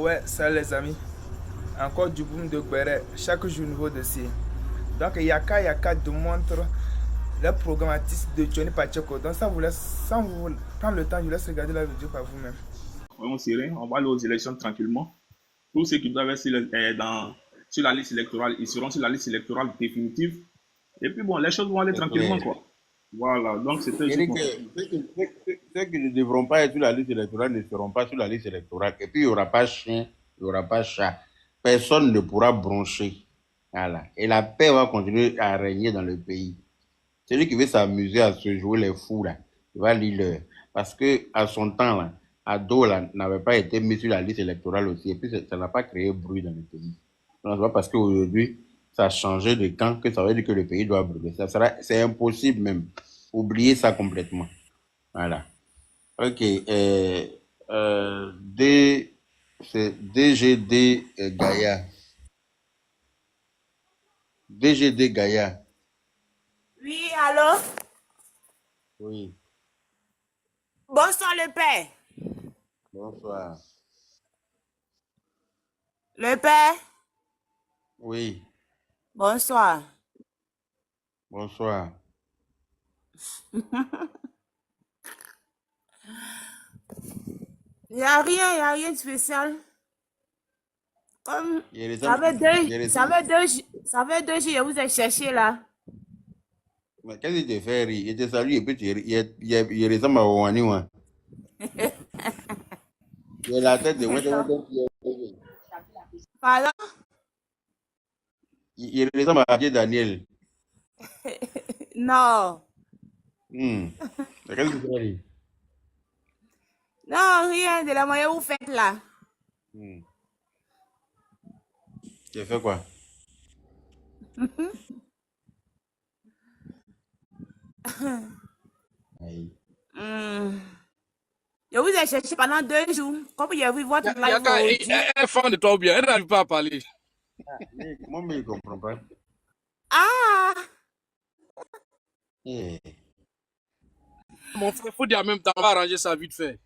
Ouais, ça les amis. Encore du boom de Guéret. Chaque jour, nouveau dossier. Donc, Yaka démontre le programmatique de Johnny Pacheco. Donc, sans vous prendre le temps, je vous laisse regarder la vidéo par vous-même. Vraiment serré, on va aller aux élections tranquillement. Tous ceux qui doivent être sur la liste électorale, ils seront sur la liste électorale définitive. Et puis bon, les choses vont aller C'est tranquillement, clair. quoi. Voilà, donc c'était Il juste dit mon... que ceux qui ne devront pas être sur la liste électorale ne seront pas sur la liste électorale. Et puis, il n'y aura pas chien, il n'y aura pas chat. Personne ne pourra broncher. Voilà. Et la paix va continuer à régner dans le pays. Celui qui veut s'amuser à se jouer les fous, là, il va lire leur. Parce que à son temps, là, Ado là, n'avait pas été mis sur la liste électorale aussi. Et puis, ça n'a pas créé bruit dans le pays. Donc, c'est pas parce qu'aujourd'hui, ça a changé de camp que ça veut dire que le pays doit brûler. C'est impossible même. Oubliez ça complètement. Voilà. Ok. C'est DGD Gaïa. DGD Gaïa. Oui, allô? Oui. Bonsoir, le père. Bonsoir. Le père, Oui. bonsoir. Bonsoir. Il n'y a rien de spécial. Comme Il y a les ça hommes. fait Il y a les ça hommes. fait ça fait 2 jours, je vous ai cherché là. Mais qu'est-ce qu'il te fait rire? Il te salue et puis il y a les hommes à Ouani, ouais. Il y a la tête de Pardon? il y a les hommes à Adieu Daniel. Non. Hmm. Mais qu'est-ce qu'il te fait rire? Non, rien de la moyenne vous faites là. Hmm. Tu as fait quoi? Aïe. Hmm. Je vous ai cherché pendant 2 jours. Comme j'ai vu votre live Yaka, aujourd'hui. elle est fan de toi ou bien? Elle n'arrive pas à parler. Comment mais il ne comprend pas? Ah! Eh. Mon frère, faut dire en même temps, on va arranger ça vite fait.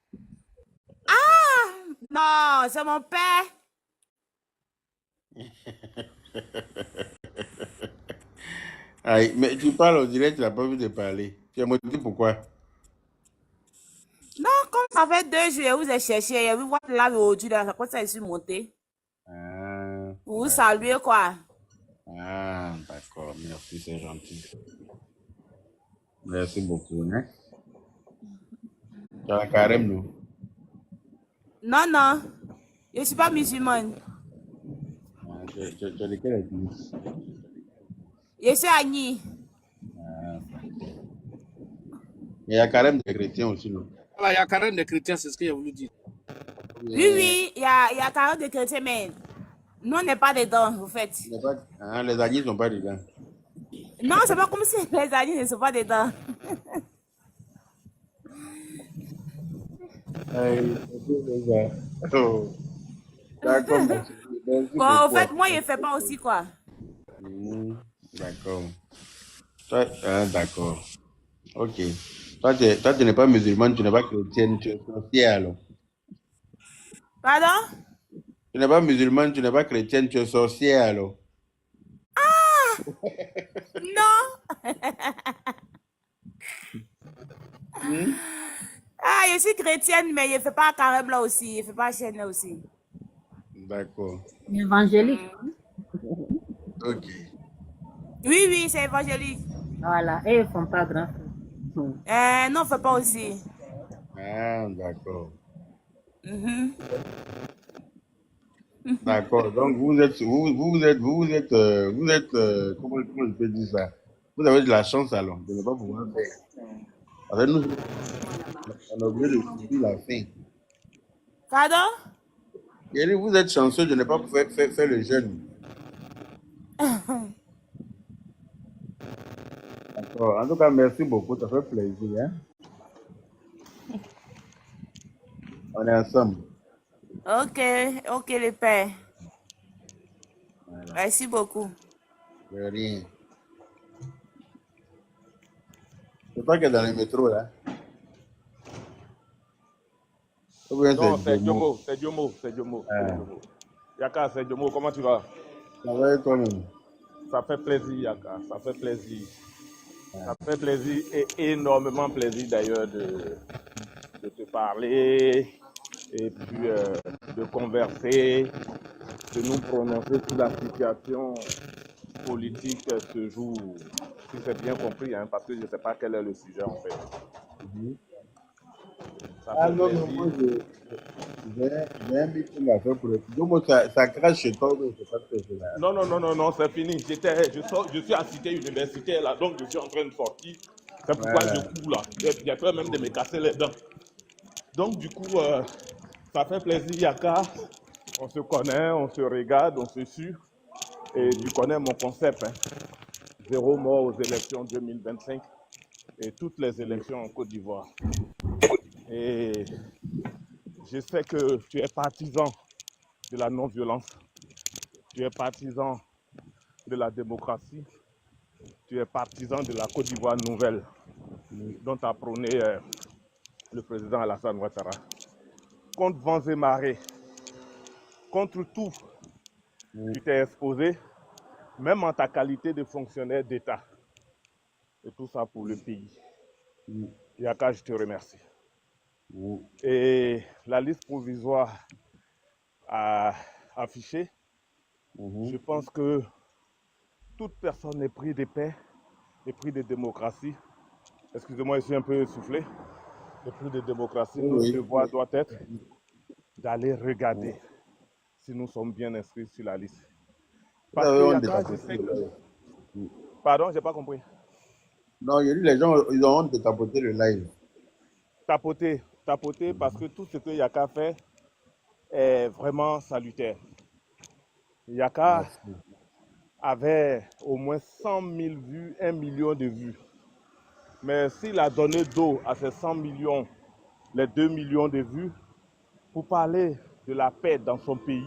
Non, c'est mon père. Aïe. Mais tu parles au direct, tu n'as pas envie de parler. Tu as motivé pourquoi? Non, comme ça fait 2 jours, je vous ai cherché. J'ai vu votre live aujourd'hui là. C'est pour ça que je suis montée. Ah, Pour vous d'accord. saluer quoi. Ah, d'accord. Merci, c'est gentil. Merci beaucoup. Hein? Tu as la carême, nous. Non, non. Je ne suis pas musulmane. Ah, tu as de quelle église? Je suis Agni. Ah, il y a carême des chrétiens aussi, non? Voilà, il y a carrément des chrétiens, c'est ce que j'ai voulu dire. Oui, oui, il y a 40 de chrétiens, mais nous, on n'est pas dedans, en fait. Ah, les agnés ne sont pas dedans. Non, c'est pas comme si les Agnis ne sont pas dedans. Aïe, c'est ça. Oh, d'accord, merci. Merci Bon, en beaucoup. fait, moi, je ne fais pas aussi quoi. Hmm, d'accord. D'accord. Ok. Toi, tu n'es pas musulmane, tu n'es pas chrétienne, tu es sorcière alors. Pardon? Tu n'es pas musulmane, tu n'es pas chrétienne, tu es sorcière alors. Non. Hmm, Ah, je suis chrétienne, mais je ne fais pas carême là aussi. Je ne fais pas chaîne là aussi. d'accord. Évangélique. Ok. Oui, oui, c'est évangélique. Voilà. Et ils ne font pas grand chose. Non, on ne fait pas aussi. Ah, d'accord. Mhm. D'accord. Donc, comment je peux dire ça? Vous avez de la chance alors de ne pas pouvoir faire. Parce que nous, on est obligé de subir la faim. Pardon? Et dit, vous êtes chanceux de ne pas pouvoir faire le jeûne. D'accord. En tout cas, merci beaucoup. Ça fait plaisir. Hein? On est ensemble. Ok, ok, le père. Voilà. Merci beaucoup. De rien. C'est toi qui es dans le métro là. Ou bien Non, c'est c'est Jomo. Diomo. C'est Diomo. Ah, Yaka, c'est Diomo. Comment tu vas? ça va et toi-même? Ça fait plaisir, Yaka. Ça fait plaisir. Ah, Ça fait plaisir et énormément plaisir d'ailleurs de te parler et puis de converser, de nous prononcer sur la situation politique ce jour. Si c'est bien compris, hein, parce que je ne sais pas quel est le sujet en fait. mhm. Ça Ah fait non, non, moi plaisir. j'ai un meeting à faire pour le. Jomo, ça crache chez toi, mais c'est pas ce que c'est là. Non, c'est fini. Je suis à Cité universitaire là, donc je suis en train de sortir. C'est pourquoi Voilà. je cours là. J'ai peur même de me casser les dents. Donc du coup, ça fait plaisir, Yaka. On se connaît, on se regarde, on se suit. Et tu connais mon concept, hein. Zéro mort aux élections 2025 et toutes les élections en Côte d'Ivoire. Et je sais que tu es partisan de la non-violence, tu es partisan de la démocratie, tu es partisan de la Côte d'Ivoire nouvelle dont a prôné le président Alassane Ouattara. Contre vents et marées, contre tout, tu t'es exposé, même en ta qualité de fonctionnaire d'État. Et tout ça pour le pays. Yaka, je te remercie. Et la liste provisoire affichée, je pense que toute personne épris de paix, épris de démocratie, excusez-moi, je suis un peu essoufflé, épris de démocratie, notre Oui. devoir doit être d'aller regarder si nous sommes bien inscrits sur la liste. Vous Parce avez que honte de Yaka, je capoter sais le que... live. Pardon, j'ai pas compris. Non, il y a dit les gens, ils ont honte de capoter le live. Tapoter parce que tout ce que Yaka fait est vraiment salutaire. Yaka Merci. avait au moins 100 000 vues, 1 million de vues. Mais s'il a donné d'eau à ces 100 millions, les 2 millions de vues, pour parler de la paix dans son pays,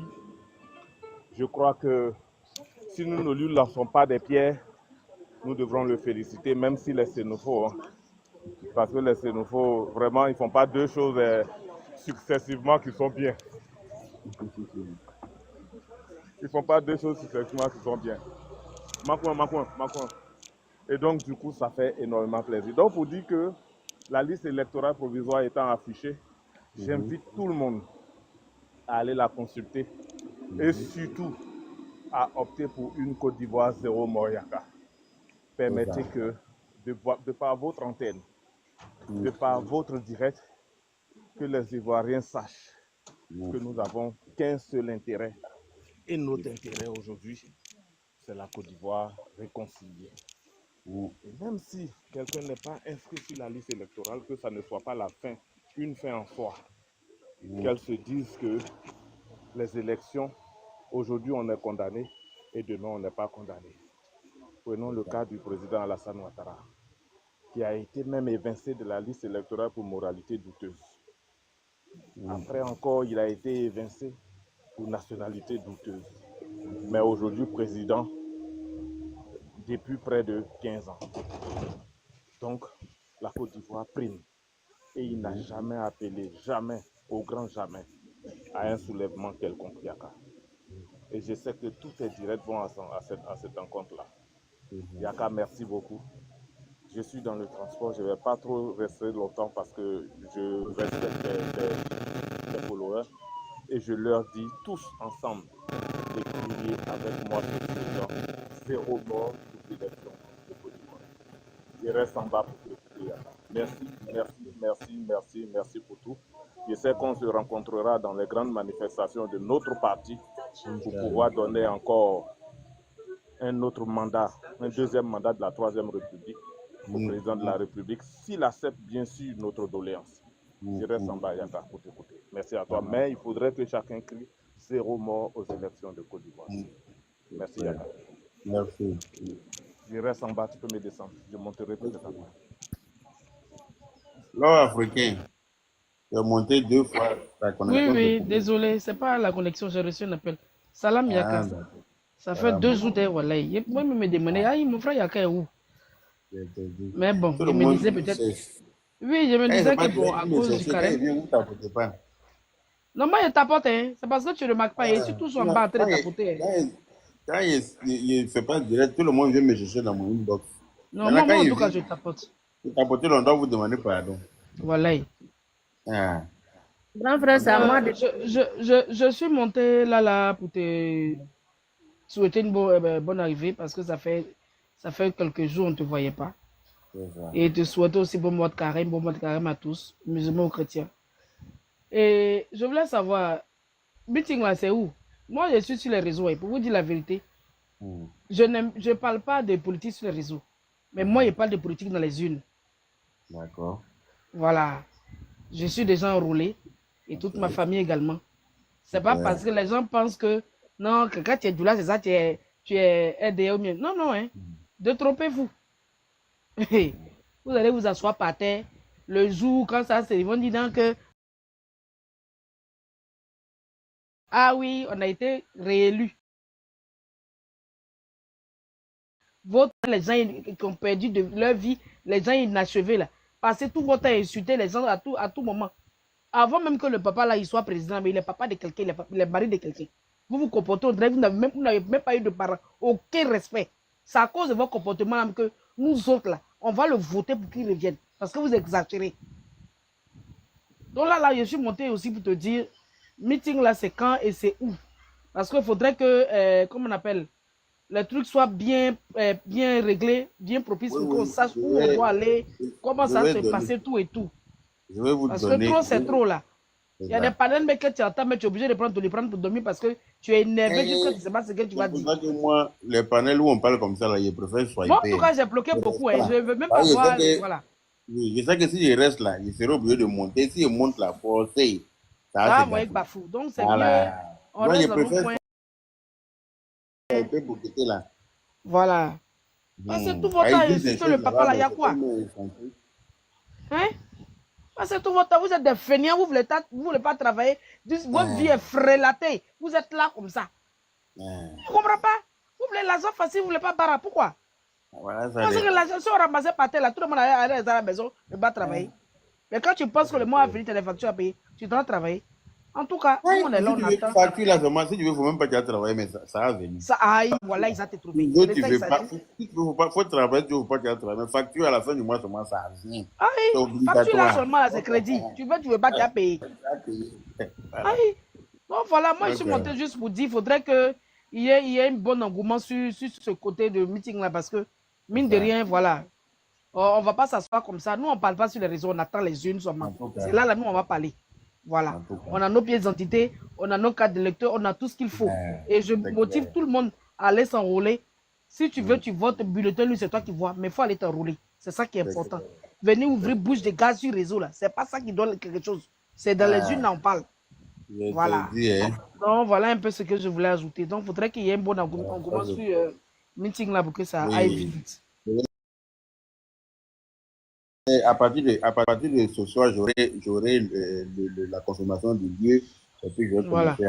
je crois que si nous ne lui lançons pas des pierres, nous devrons le féliciter, même s'il est xénophobe. Hein. Parce que les xénophobes, vraiment, ils ne font pas deux choses successivement qui sont bien. Ils ne font pas deux choses successivement qui sont bien. Macron. Et donc, du coup, ça fait énormément plaisir. Donc, pour dire que la liste électorale provisoire étant affichée, j'invite tout le monde à aller la consulter et surtout à opter pour une Côte d'Ivoire zéro mort Yaka. Permettez que, de par votre antenne, de par votre direct, que les Ivoiriens sachent que nous avons qu'un seul intérêt. Et notre intérêt aujourd'hui, c'est la Côte d'Ivoire réconciliée. Et même si quelqu'un n'est pas inscrit sur la liste électorale, que ça ne soit pas la fin, une fin en soi. Qu'elles se disent que les élections, aujourd'hui on est condamné et demain on n'est pas condamné. Prenons le cas du président Alassane Ouattara, qui a été même évincé de la liste électorale pour moralité douteuse. Après encore, il a été évincé pour nationalité douteuse. Mais aujourd'hui, président depuis près de 15 ans. Donc, la Côte d'Ivoire prime. Et il n'a jamais appelé, jamais, au grand jamais, à un soulèvement quelconque Yaka. Et je sais que tous tes directs vont à cette rencontre-là. Yaka, merci beaucoup. Je suis dans le transport, je ne vais pas trop rester longtemps parce que je respecte tes followers. Et je leur dis tous ensemble de crier avec moi ce slogan, zéro mort aux élections de Côte d'Ivoire. Je reste en bas pour écouter. Merci pour tout. Je sais qu'on se rencontrera dans les grandes manifestations de notre parti pour pouvoir donner encore un autre mandat, un deuxième mandat de la Troisième République au président de la République, s'il accepte bien sûr notre doléance. Je reste en bas, Yaka, pour t'écouter. Merci à toi. Mais il faudrait que chacun crie zéro mort aux élections de Côte d'Ivoire. Merci, Yaka. Merci. Je reste en bas, tu peux me descendre. Je monterai peut-être après. L'or africain, tu as monté 2 fois ta connexion. Oui, désolé, c'est pas la connexion, j'ai reçu un appel. Salam Yaka. Ça fait 2 jours d'ailleurs, voilà. Moi, je me demandais, ah, mon frère Yaka est où? Mais bon, je me disais peut-être. Oui, je me disais que bon, à cause du carême. Non, moi, je tapote, hein. C'est parce que tu ne remarques pas. Et si tous sont en bas en train de tapoter. Hein. Quand il se passe direct, tout le monde vient me chercher dans mon inbox. Non, Maintenant, moi, quand en il tout cas, vient je tapote. tapoter, on doit vous demander pardon. Voilà. Ah. Grand frère, c'est à moi de... Je suis monté là pour te souhaiter une bonne arrivée parce que ça fait quelques jours on ne te voyait pas. Et te souhaiter aussi bon mois de carême à tous, musulmans ou chrétiens. Et je voulais savoir, meeting là, c'est où? Moi, je suis sur les réseaux et pour vous dire la vérité, je ne parle pas de politique sur les réseaux. Mais moi, je parle de politique dans les urnes. D'accord. Voilà. Je suis déjà enrôlé et toute ma famille également. C'est pas parce que les gens pensent que non, que quand tu es doula, c'est ça, tu es aidé au mieux. Non, non, hein. Détrompez-vous. Vous allez vous asseoir par terre. Le jour, quand ça se ils vont dire donc que ah oui, on a été réélu. Les gens qui ont perdu de leur vie, les gens inachevés là. Passez tout votre temps à insulter les gens à tout moment. Avant même que le papa là il soit président, mais il est papa de quelqu'un, il est mari de quelqu'un. Vous vous comportez, vous n'avez même pas eu de parents, aucun respect. C'est à cause de votre comportement là, que nous autres là, on va le voter pour qu'il revienne. Parce que vous exagérez. Donc là, je suis monté aussi pour te dire, meeting là c'est quand et c'est où. Parce qu'il faudrait que, comment on appelle, les trucs soient bien réglés, bien propices pour qu'on sache où on doit aller, comment ça se passer, tout et tout. Je vais vous parce donner... que trop, c'est trop là. Il y a des panels mais que tu entends, mais tu es obligé de prendre pour dormir parce que tu es énervé jusqu'à ce que tu sais pas ce que tu vas dire. Que moi, les panels où on parle comme ça, là, je préfère swiper. Moi, en tout cas, j'ai bloqué beaucoup. Hein. Je ne veux même pas voir. Voilà. Oui, je sais que si je reste là, je serai obligé de monter. Si je monte là, forcé. Ah, moi, il bafou. Donc, c'est mieux. On reste dans le point. Là. Voilà. C'est tout votre temps ici que le papa là, il y a quoi? Hein? Parce que tout votre temps, vous êtes des fainéants, vous ne voulez pas travailler. Votre vie est frélatée. Vous êtes là comme ça. Je ne comprends pas. Vous voulez l'argent facile, vous ne voulez pas barrer. Pourquoi? Voilà, parce que l'argent, si on ramassait par terre, là, tout le monde allait rester à la maison, ne pas travailler. Mais quand tu penses que le mois a fini, tu as des factures à payer, tu dois travailler. En tout cas, on est là, on attend. Facture là, si tu veux, il ne faut même pas travailler, mais ça va venir. Ça aille, voilà, ils ont été trouvés. Si tu veux pas, il faut travailler, tu ne veux pas travailler. Mais facture à la fin du mois, seulement ça vient. Aïe, facture là seulement, là, c'est crédit. Tu veux pas, tu as payé. Aïe. Donc voilà, moi je suis monté juste pour dire, il faudrait qu'il y ait un bon engouement sur ce côté de meeting là, parce que, mine de rien, voilà. On ne va pas s'asseoir comme ça. Nous, on ne parle pas sur les réseaux, on attend les unes seulement. C'est là, nous, on va parler. Voilà. On a nos pièces d'identité, on a nos cartes de lecteur, on a tout ce qu'il faut. Et je motive tout le monde à aller s'enrôler. Si tu veux, tu votes bulletin, lui, c'est toi qui vois, mais il faut aller t'enrôler. C'est ça qui est important. Venez ouvrir bouche de gaz sur le réseau, là. C'est pas ça qui donne quelque chose. C'est dans les unes, on parle. Voilà. Donc, voilà un peu ce que je voulais ajouter. Donc, il faudrait qu'il y ait un bon engouement sur le meeting là pour que ça aille vite. À partir de ce soir, j'aurai la confirmation du lieu et puis je vais commencer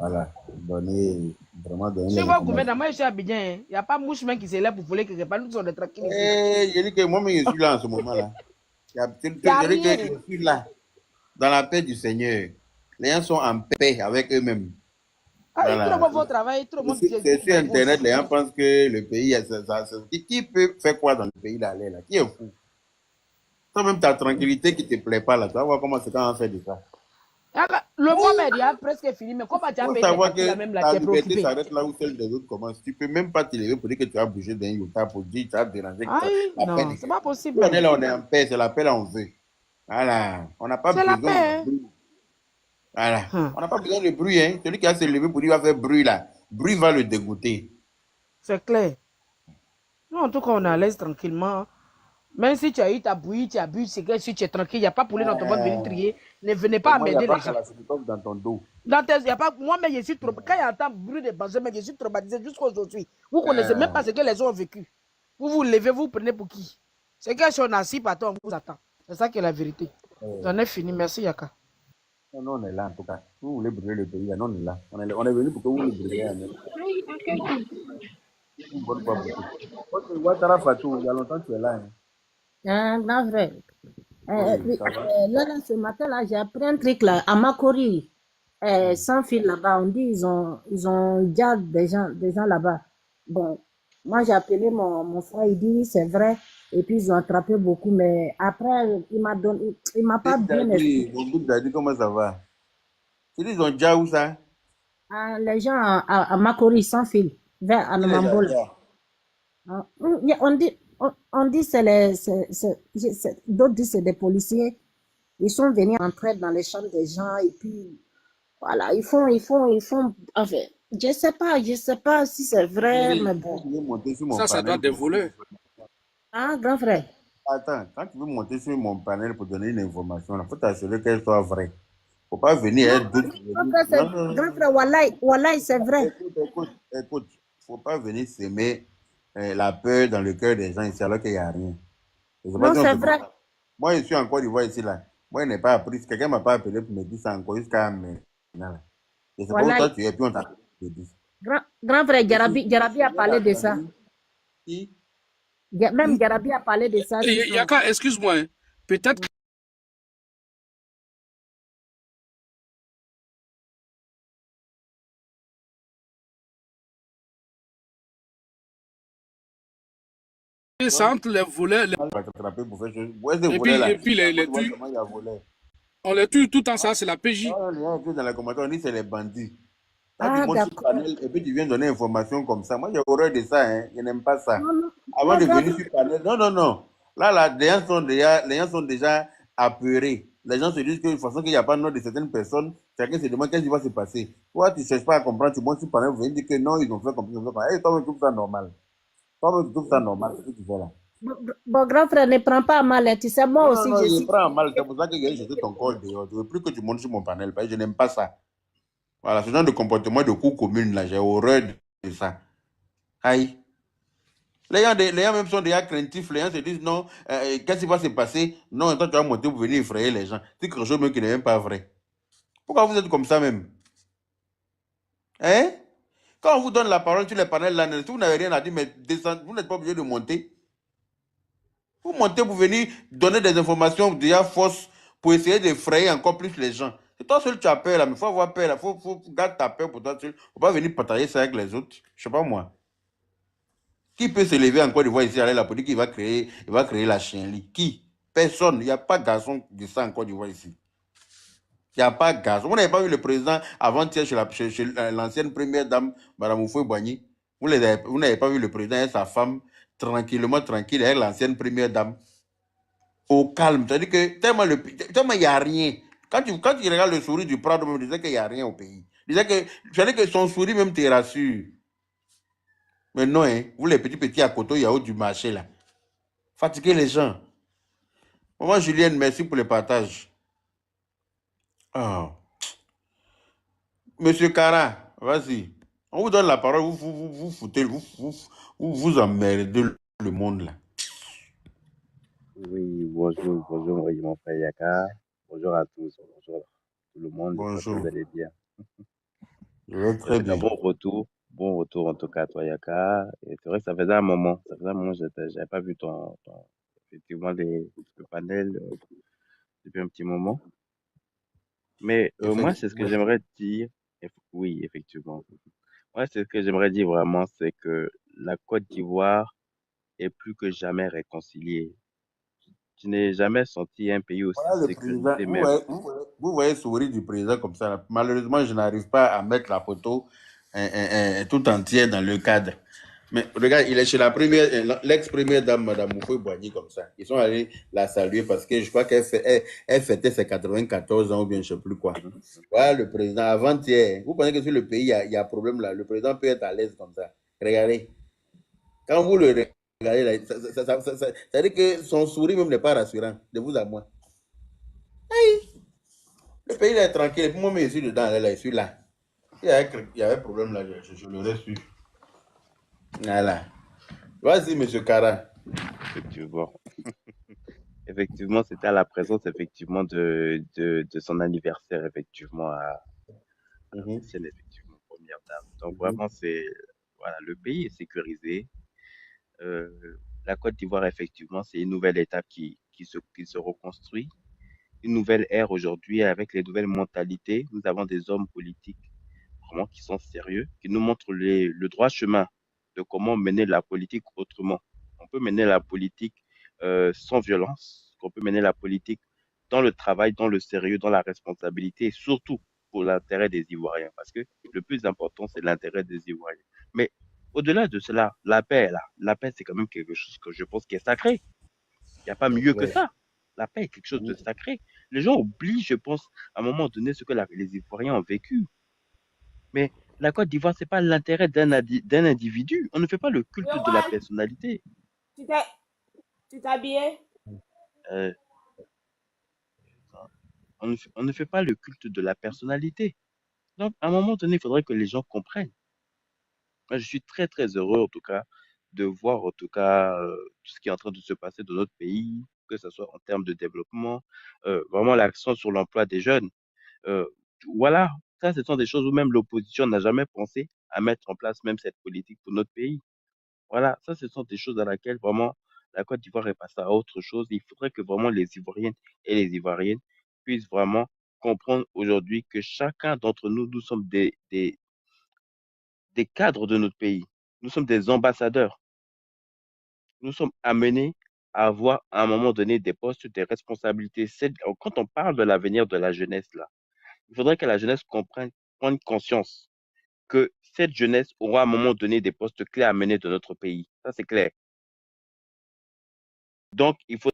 à donner vraiment donner. Si vous gouvernement, moi je suis à Abidjan, il n'y a pas mouche qui se lève pour voler quelque part. Nous sommes des tranquilles. Je dis que moi-même je suis là en ce moment là. Je dis que je suis là dans la paix du Seigneur. Les gens sont en paix avec eux-mêmes. Voilà. Tout le monde travaille, tout le monde. C'est sur Internet, les gens pensent que le pays, qui peut faire quoi dans le pays là? Qui est fou? Toi-même, ta tranquillité qui ne te plaît pas là, tu vas voir comment c'est quand on fait de ça. Le mois il a presque fini, mais comment tu as payé la même la liberté s'arrête là où celle des autres commence. Tu ne peux même pas te lever pour dire que tu as bougé d'un iota pour dire que tu as dérangé. Non, c'est pas possible. On est là, on est en paix, c'est la paix là on veut. Voilà, on n'a pas besoin de bruit. Voilà, on n'a pas besoin de bruit. Hein. Celui qui a se levé pour dire qu'il va faire bruit là, bruit va le dégoûter. C'est clair. Non, en tout cas, on est à l'aise tranquillement. Même si tu as eu ta bouillie, tu as bu, c'est que si tu es tranquille, il n'y a pas poulet dans ton ventre, venir trier. Ne venez pas m'aider les gens. Dans ton dos. Moi, mais je suis trop. Quand il y a un bruit de Benjamin, je suis traumatisé jusqu'à aujourd'hui. Vous ne connaissez même pas ce que les gens ont vécu. Vous vous levez, vous prenez pour qui? C'est que si on est assis par toi, on vous attend. C'est ça qui est la vérité. J'en ai fini. Merci, Yaka. Non, on est là en tout cas. Vous voulez brûler le pays, non, on est là. On est venu pour que vous le brûliez. Bonne fois pour Ouattara Fatou, il y a longtemps que tu es là. Non, vrai. Là, ce matin, là, j'ai appris un truc là, à Makori. sans fil là-bas. On dit ils ont déjà des gens là-bas. Bon, moi j'ai appelé mon frère, il dit oui, c'est vrai. Et puis ils ont attrapé beaucoup, mais après il m'a pas bien expliqué. Mon groupe d'Adi, comment ça va? Tu dis, ils ont déjà où ça? Ah, les gens à Makori sans fil, vers Qui les a Anamambol. déjà? Ah, on dit d'autres disent c'est des policiers. Ils sont venus entrer dans les chambres des gens et puis voilà, ils font, enfin, je sais pas si c'est vrai, mais Quand bon. tu veux monter sur mon Ça doit panel être des pour donner une voleurs. information. Ah, grand frère. Attends, quand tu veux monter sur mon panel pour donner une information, il faut t'assurer qu'elle soit vraie. Faut pas venir Non, être doute. grand frère, Non, non, grand non. frère, Wallahi, c'est vrai. Écoute. Faut pas venir s'aimer la peur dans le cœur des gens ici alors qu'il n'y a rien. Je sais pas Non, si on c'est se vrai. comprend. Moi, je suis en Côte d'Ivoire ici, là. Moi, je n'ai pas appris. Si quelqu'un m'a pas appelé pour me dire ça encore jusqu'à maintenant. Là. Je sais pas où toi Wallahi. tu es, puis on t'a appelé pour te dire ça. Grand frère, Je suis Garabi a bien parlé de ça. entendu. Qui? Même Garabi a parlé de ça sur son. Yaka, excuse-moi, hein. Peut-être que c'est entre les voleurs On va t'attraper pour faire chose. Ouais, ces volets là. et puis En Côte les d'Ivoire, tue. comment il y a volé? On les tue tout en ça, c'est la PJ. Non, les gens qui sont dans la commentaire, on dit c'est les bandits. Quand tu Ah, montes sur le d'accord. panel et puis tu viens donner information comme ça, moi j'ai horreur de ça, hein. Je n'aime pas ça. Non, non, Avant non, de grand venir frère. sur le panel, non, non, non. Là, les gens sont déjà apeurés. Les gens se disent que de toute façon qu'il n'y a pas de nom de certaines personnes, chacun se demande qu'est-ce qui va se passer. Toi, tu ne cherches pas à comprendre, tu montes sur le panel, vous venez dire que non, ils ont fait comme ça, ils ont fait comme ça. Hey, toi, tu trouves ça normal. Toi, tu trouves ça normal, ce que tu fais là. Bon, grand frère, ne prends pas à mal, hein. Tu sais, moi Non, non, aussi, non, je je suis. prends mal. C'est pour ça que j'ai jeté ton col dehors. Je ne veux plus que tu montes sur mon panel, parce que je n'aime pas ça. Voilà, ce genre de comportement de cour commune, là, j'ai horreur de ça. Aïe. Les gens même sont déjà craintifs. Les gens se disent non, qu'est-ce qui va se passer? Non, toi, tu vas monter pour venir effrayer les gens. C'est quelque chose même qui n'est même pas vrai. Pourquoi vous êtes comme ça même? Hein? Quand on vous donne la parole sur les panels là, si vous n'avez rien à dire, mais descendez, vous n'êtes pas obligé de monter. Vous montez pour venir donner des informations déjà fausses pour essayer d'effrayer encore plus les gens. C'est toi seul qui as peur là, mais il faut avoir peur là. Faut garder ta peur pour toi seul. Faut pas venir partager ça avec les autres. Je sais pas moi. Qui peut se lever en Côte d'Ivoire ici, aller là pour dire qu'il va créer la chienlit? Qui? Personne. Il n'y a pas de garçon de ça en Côte d'Ivoire ici. Il n'y a pas de garçon. Vous n'avez pas vu le président avant-hier chez l'ancienne première dame, Mme Oufoué-Boigny. Vous n'avez pas vu le président et sa femme tranquillement, tranquille, avec l'ancienne première dame. Au calme. C'est-à-dire que tellement il n'y a rien. Quand tu regardes le sourire du Prado, il disait qu'il n'y a rien au pays. C'est-à-dire que son sourire même te rassure. Mais non, hein, vous les petits à côté, il y a haut du marché là. Fatiguez les gens. Maman Julienne, merci pour le partage. Ah. Monsieur Cara, vas-y. On vous donne la parole, vous foutez, vous emmerdez le monde là. Oui, bonjour, oui, mon frère Yaka. Bonjour à tous, bonjour tout le monde. J'espère que Bonjour. vous allez bien. Je vais très bien. Bon retour en tout cas à toi Yaka. Et c'est vrai que ça faisait un moment, que j'avais pas vu effectivement le panel depuis un petit moment. Mais moi, c'est ce que j'aimerais dire. Oui, effectivement. Moi, c'est ce que j'aimerais dire vraiment, c'est que la Côte d'Ivoire est plus que jamais réconciliée. Je n'ai jamais senti un pays aussi Voilà le président. sécurisé même. Vous voyez le sourire du président comme ça, là. Malheureusement, je n'arrive pas à mettre la photo tout entière dans le cadre. Mais regarde, il est chez l'ex-première dame, Mme Moufoué Boigny, comme ça. Ils sont allés la saluer parce que je crois elle fêtait ses 94 ans ou bien je ne sais plus quoi. Voilà le président, avant-hier. Vous pensez que sur le pays, il y a problème là. Le président peut être à l'aise comme ça. Regardez. Quand vous le regardez, là, ça veut dire que son sourire même n'est pas rassurant, de vous à moi. Le pays là est tranquille. Et puis moi, je suis dedans, là, je suis là. Il y avait problème là, je l'aurais su. Voilà. Vas-y, monsieur Cara. Effectivement. Effectivement, c'était à la présence, effectivement, de son anniversaire, effectivement, à l'ancienne, effectivement, première dame. Donc, vraiment, voilà, le pays est sécurisé. La Côte d'Ivoire, effectivement, c'est une nouvelle étape qui se reconstruit. une nouvelle ère aujourd'hui avec les nouvelles mentalités. Nous avons des hommes politiques vraiment qui sont sérieux, qui nous montrent le droit chemin de comment mener la politique autrement. On peut mener la politique sans violence, on peut mener la politique dans le travail, dans le sérieux, dans la responsabilité et surtout pour l'intérêt des Ivoiriens. Parce que le plus important, c'est l'intérêt des Ivoiriens. Mais au-delà de cela, la paix, là, la paix, c'est quand même quelque chose que je pense qui est sacré. Il n'y a pas mieux que ça. La paix est quelque chose de sacré. Les gens oublient, je pense, à un moment donné, ce que les Ivoiriens ont vécu. Mais la Côte d'Ivoire, ce n'est pas l'intérêt d'un individu. On ne fait pas le culte de la personnalité. Tu t'es habillé? Euh, on ne fait pas le culte de la personnalité. Donc, à un moment donné, il faudrait que les gens comprennent. Moi, je suis très, très heureux, en tout cas, de voir, en tout cas, tout ce qui est en train de se passer dans notre pays, que ce soit en termes de développement, vraiment l'accent sur l'emploi des jeunes. Euh, voilà, ça, ce sont des choses où même l'opposition n'a jamais pensé à mettre en place même cette politique pour notre pays. Voilà, ça, ce sont des choses dans lesquelles vraiment la Côte d'Ivoire est passée à autre chose. Il faudrait que vraiment les Ivoiriennes et les Ivoiriennes puissent vraiment comprendre aujourd'hui que chacun d'entre nous, nous sommes des cadres de notre pays. Nous sommes des ambassadeurs. Nous sommes amenés à avoir à un moment donné des postes, des responsabilités. Quand on parle de l'avenir de la jeunesse, là, il faudrait que la jeunesse prenne conscience que cette jeunesse aura à un moment donné des postes clés à mener de notre pays. Ça, c'est clair. Donc, il faut.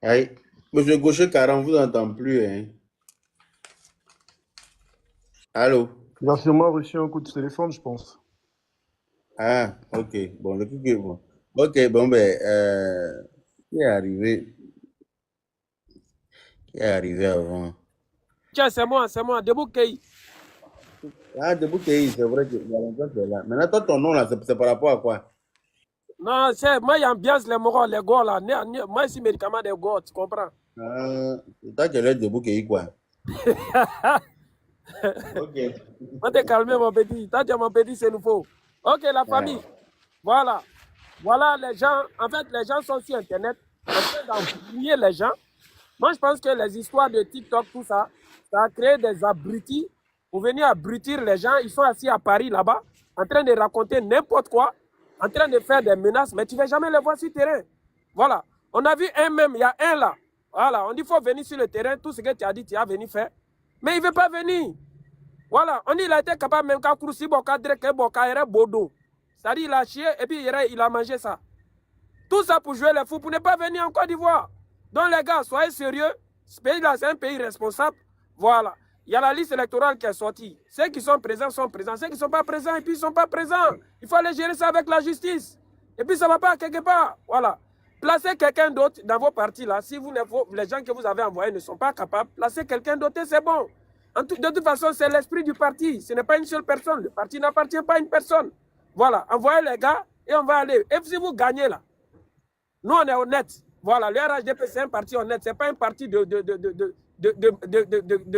Aïe. Monsieur Gaucher 40, on vous entend plus, hein. Allô? Il a sûrement reçu un coup de téléphone, je pense. Ah, ok. Bon, le truc est bon. Ok, bon, ben, qui est arrivé? Qui est arrivé avant? Tiens, c'est moi, Debout Kei. Ah, Debout Kei, c'est vrai que Valentin, c'est là. Maintenant, toi, ton nom, là, c'est par rapport à quoi? Non, c'est moi, il y a ambiance les moraux, les gars, là. Moi, ici, médicament des gars, tu comprends? Ah, toi, tu es Debout Kei, quoi. Ok. On te calmer, mon petit. T'as dit, mon petit, c'est nouveau. Ok, la famille. Voilà. Voilà, les gens. En fait, les gens sont sur Internet en train d'embrouiller les gens. Moi, je pense que les histoires de TikTok, tout ça, ça a créé des abrutis pour venir abrutir les gens. Ils sont assis à Paris, là-bas, en train de raconter n'importe quoi, en train de faire des menaces, mais tu ne vas jamais les voir sur le terrain. Voilà. On a vu un même, il y a un là. Voilà, on dit qu'il faut venir sur le terrain, tout ce que tu as dit, tu as venu faire. Mais il ne veut pas venir. Voilà, on dit qu'il a été capable même qu'à Koursi, Bodo. C'est-à-dire, il a chié et puis il a mangé ça. Tout ça pour jouer les fous, pour ne pas venir en Côte d'Ivoire. Donc les gars, soyez sérieux. Ce pays-là, c'est un pays responsable. Voilà. Il y a la liste électorale qui est sortie. Ceux qui sont présents sont présents. Ceux qui ne sont pas présents, et puis ils ne sont pas présents. Il faut aller gérer ça avec la justice. Et puis ça ne va pas quelque part. Voilà. Placez quelqu'un d'autre dans vos partis là. Si les gens que vous avez envoyés ne sont pas capables, placez quelqu'un d'autre et c'est bon. De toute façon, c'est l'esprit du parti. Ce n'est pas une seule personne. Le parti n'appartient pas à une personne. Voilà. Envoyez les gars et on va aller. Et si vous gagnez là, nous, on est honnête. Voilà, le RHDP, c'est un parti honnête. Ce n'est pas un parti de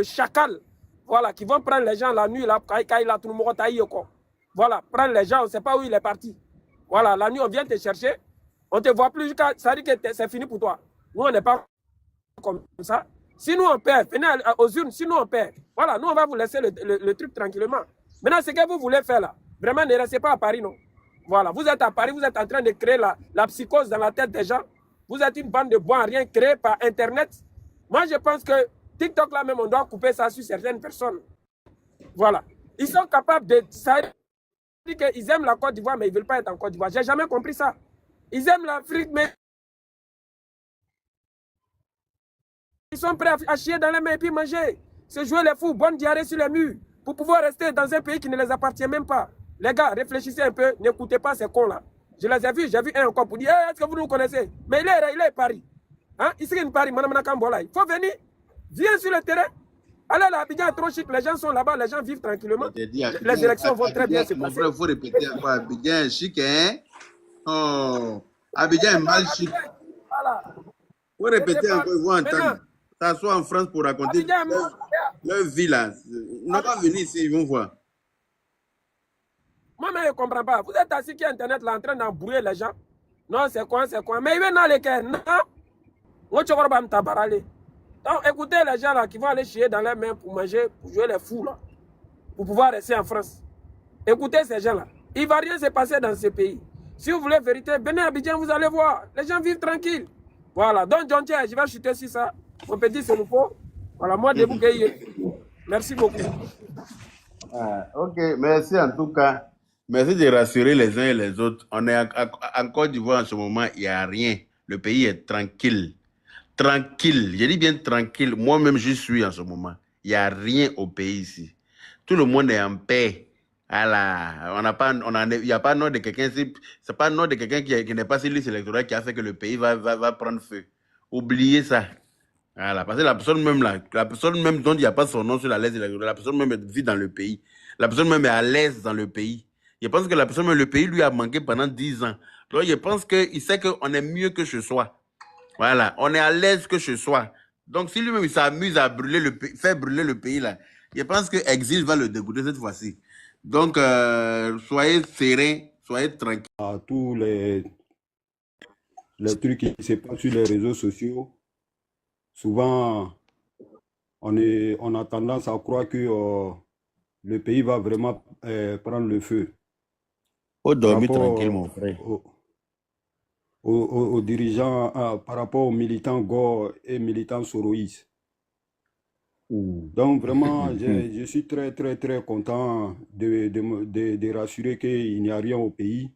chacal. Voilà, qui vont prendre les gens la nuit, là, quand il a tout le monde taillé. Voilà, prendre les gens, on ne sait pas où il est parti. Voilà, la nuit, on vient te chercher. On ne te voit plus jusqu'à. Ça dit que c'est fini pour toi. Nous, on n'est pas comme ça. Si nous, on perd, venez aux urnes, si nous, on perd. Voilà, nous, on va vous laisser le truc tranquillement. Maintenant, ce que vous voulez faire là, vraiment, ne restez pas à Paris, non. Voilà, vous êtes à Paris, vous êtes en train de créer la psychose dans la tête des gens. Vous êtes une bande de bons à rien créée par Internet. Moi, je pense que TikTok, là même, on doit couper ça sur certaines personnes. Voilà. Ils sont capables de... Ça dit qu'ils aiment la Côte d'Ivoire, mais ils ne veulent pas être en Côte d'Ivoire. Je n'ai jamais compris ça. Ils aiment l'Afrique, mais... Ils sont prêts à chier dans les mains et puis manger. Se jouer les fous, bonne diarrhée sur les murs, pour pouvoir rester dans un pays qui ne les appartient même pas. Les gars, réfléchissez un peu, n'écoutez pas ces cons-là. Je les ai vus, j'ai vu un encore pour dire, hey, est-ce que vous nous connaissez? Mais il est à Paris. Hein? Ici, il est Paris, il faut venir. Viens sur le terrain. Allez là, Abidjan est trop chic, les gens sont là-bas, les gens vivent tranquillement. Les élections vont très bien se Mon passer. frère, il faut répéter encore. Abidjan est chic, hein? Oh, Abidjan est mal chic. Voilà. Il faut répéter encore, ils vont entendre. Maintenant, S'asseoir en France pour raconter Abidjan est mal. leur vie là. Ils n'ont pas venir ici, ils vont voir. Moi-même, je ne comprends pas. Vous êtes assis qui Internet là en train d'embrouiller les gens. Non, c'est quoi, c'est quoi. Mais il va dans les cas. Non. Moi, je ne vais pas me. Donc, écoutez les gens là qui vont aller chier dans les mains pour manger, pour jouer les fous là, pour pouvoir rester en France. Écoutez ces gens là. Il ne va rien se passer dans ce pays. Si vous voulez vérité, venez à Abidjan, vous allez voir. Les gens vivent tranquilles. Voilà. Donc, John Tier, je vais chuter sur ça. On peut dire c'est nous faut. Voilà, moi, debout. Merci beaucoup. Ah, ok, merci en tout cas. Merci de rassurer les uns et les autres. On est en Côte d'Ivoire en ce moment, il n'y a rien. Le pays est tranquille. Tranquille, je dis bien tranquille. Moi-même, je suis en ce moment. Il n'y a rien au pays ici. Tout le monde est en paix. Voilà. Il n'y a pas nom de quelqu'un, c'est pas nom de quelqu'un qui n'est pas sur liste électorale qui a fait que le pays va prendre feu. Oubliez ça. Voilà. Parce que la personne même dont il n'y a pas son nom sur la liste électorale, la personne même vit dans le pays. La personne même est à l'aise dans le pays. Je pense que la personne même, le pays lui a manqué pendant 10 ans. Donc, je pense qu'il sait qu'on est mieux que chez soi. Voilà, on est à l'aise que ce soit. Donc, si lui-même il s'amuse à brûler faire brûler le pays là, je pense que Exil va le dégoûter cette fois-ci. Donc, soyez serein, soyez tranquille. À tous les trucs qui se passent sur les réseaux sociaux, souvent, on a tendance à croire que le pays va vraiment prendre le feu. Faut dormir tranquille, mon frère. Aux dirigeants, par rapport aux militants Gore et militants Soroïs. Donc vraiment, je suis très, très, très content de rassurer qu'il n'y a rien au pays.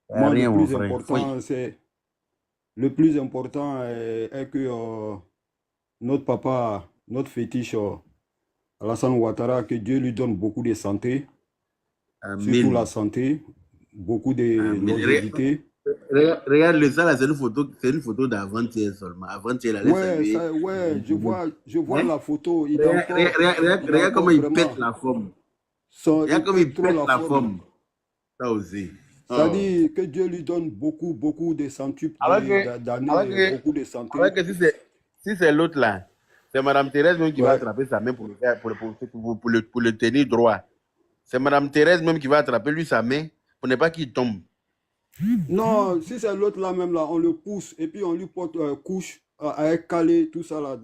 Moi, le plus important est que notre papa, notre fétiche, Alassane Ouattara, que Dieu lui donne beaucoup de santé, surtout la santé, beaucoup de longévité. Regarde ça là, c'est une photo d'avant-hier seulement. Avant-hier, là, je vois la photo. Regarde comment il pète la forme. Regarde comment il pète la forme. Ça aussi. C'est-à-dire que Dieu lui donne beaucoup, beaucoup de centuples d'années, beaucoup de santé. Si c'est l'autre là, c'est Madame Thérèse même qui va attraper sa main pour le tenir droit. C'est Madame Thérèse même qui va attraper lui sa main pour ne pas qu'il tombe. Non, si c'est l'autre là même là, on le pousse et puis on lui porte couche avec calé, tout ça là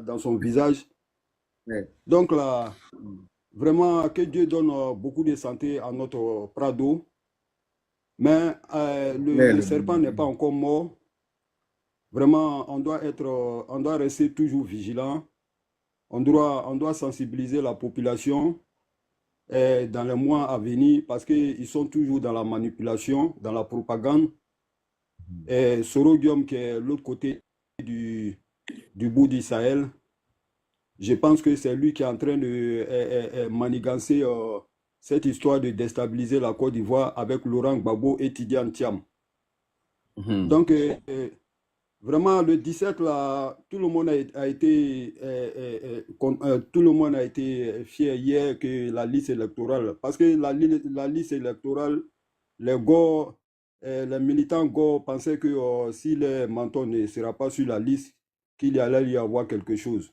dans son visage. Donc là, vraiment que Dieu donne beaucoup de santé à notre Prado. Mais le serpent n'est pas encore mort. Vraiment, on doit rester toujours vigilant. On doit sensibiliser la population dans les mois à venir parce qu'ils sont toujours dans la manipulation, dans la propagande. Et Sorogium, qui est l'autre côté du bout d'Israël, je pense que c'est lui qui est en train de manigancer cette histoire de déstabiliser la Côte d'Ivoire avec Laurent Gbagbo et Tidiane Thiam. Donc, vraiment, le 17, là, tout le monde a été fier hier que la liste électorale, parce que la liste électorale, les militants Go pensaient que si le menton ne sera pas sur la liste, qu'il y allait y avoir quelque chose.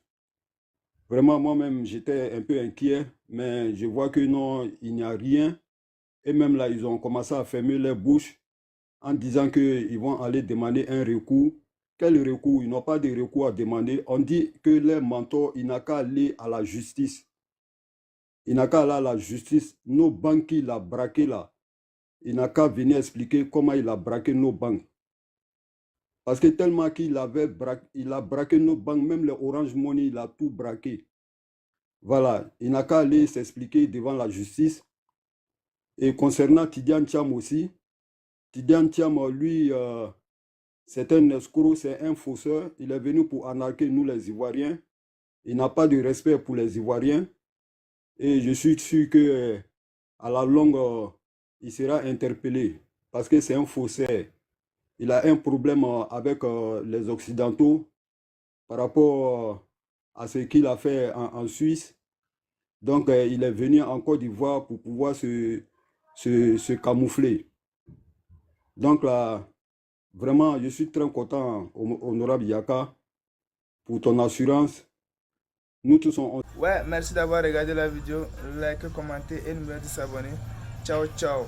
Vraiment, moi-même, j'étais un peu inquiet, mais je vois que non, il n'y a rien. Et même là, ils ont commencé à fermer les bouches en disant qu'ils vont aller demander un recours. Quel recours? Ils n'ont pas de recours à demander. On dit que les mentors, il n'a qu'à aller à la justice. Il n'a qu'à aller à la justice. Nos banques qu'il a braquées là, il n'a qu'à venir expliquer comment il a braqué nos banques. Parce que tellement qu'il a braqué nos banques, même les Orange Money, il a tout braqué. Voilà, il n'a qu'à aller s'expliquer devant la justice. Et concernant Tidiane Thiam aussi, Tidiane Thiam, lui, c'est un escroc, c'est un fausseur. Il est venu pour arnaquer nous les Ivoiriens. Il n'a pas de respect pour les Ivoiriens. Et je suis sûr qu'à la longue, il sera interpellé parce que c'est un faussaire. Il a un problème avec les Occidentaux par rapport à ce qu'il a fait en Suisse. Donc, il est venu en Côte d'Ivoire pour pouvoir se camoufler. Donc là, vraiment, je suis très content, honorable Yaka, pour ton assurance. Nous tous, Ouais, merci d'avoir regardé la vidéo. Like, commenter et n'oubliez pas de s'abonner. Ciao, ciao.